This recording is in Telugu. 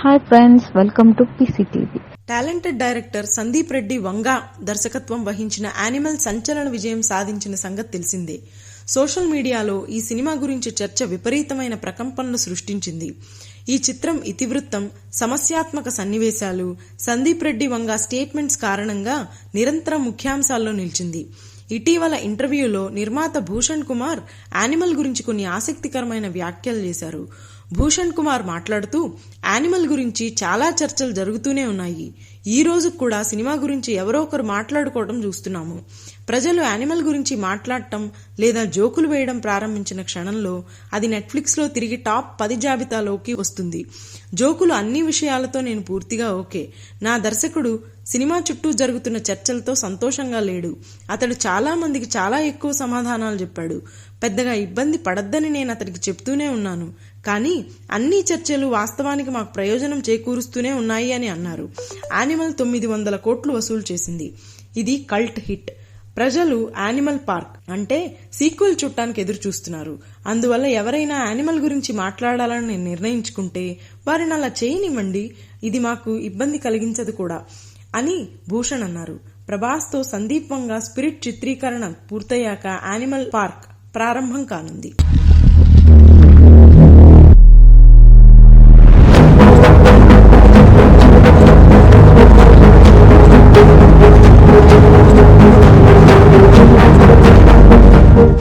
Hi friends, welcome to PCTV. Talented director Sandeep Reddy Vanga దర్శకత్వం వహించిన యానిమల్ సంచలన విజయం సాధించిన సంగతి తెలిసిందే. సోషల్ మీడియాలో ఈ సినిమా గురించి చర్చ విపరీతమైన ప్రకంపనలు సృష్టించింది. ఈ చిత్రం ఇతివృత్తం, సమస్యాత్మక సన్నివేశాలు, సందీప్ రెడ్డి వంగా స్టేట్మెంట్స్ కారణంగా నిరంతరం ముఖ్యాంశాల్లో నిలిచింది. ఇటీవల ఇంటర్వ్యూలో నిర్మాత భూషణ్ కుమార్ యానిమల్ గురించి కొన్ని ఆసక్తికరమైన వ్యాఖ్యలు చేశారు. భూషణ్ కుమార్ మాట్లాడుతూ, యానిమల్ గురించి చాలా చర్చలు జరుగుతూనే ఉన్నాయి. ఈ రోజు కూడా సినిమా గురించి ఎవరో ఒకరు మాట్లాడుకోవడం చూస్తున్నాము. ప్రజలు యానిమల్ గురించి మాట్లాడటం లేదా జోకులు వేయడం ప్రారంభించిన క్షణంలో అది నెట్ఫ్లిక్స్ లో తిరిగి టాప్ 10 జాబితాలోకి వస్తుంది. జోకులు అన్ని విషయాలతో నేను పూర్తిగా ఓకే. నా దర్శకుడు సినిమా చుట్టూ జరుగుతున్న చర్చలతో సంతోషంగా లేడు. అతడు చాలా మందికి చాలా ఎక్కువ సమాధానాలు చెప్పాడు. పెద్దగా ఇబ్బంది పడద్దని నేను అతడికి చెప్తూనే ఉన్నాను. కానీ అన్ని చర్చలు వాస్తవానికి మాకు ప్రయోజనం చేకూరుస్తూనే ఉన్నాయి అని అన్నారు. యానిమల్ 900 కోట్లు వసూలు చేసింది. ఇది కల్ట్ హిట్. ప్రజలు యానిమల్ పార్క్ అంటే సీక్వెల్ చూడటానికి ఎదురు చూస్తున్నారు. అందువల్ల ఎవరైనా యానిమల్ గురించి మాట్లాడాలని నిర్ణయించుకుంటే వారిని అలా చేయనివ్వండి. ఇది మాకు ఇబ్బంది కలిగించదు కూడా అని భూషణ్ అన్నారు. ప్రభాస్తో సందీప్ వంగా స్పిరిట్ చిత్రీకరణ పూర్తయ్యాక యానిమల్ పార్క్ ప్రారంభం కానుంది.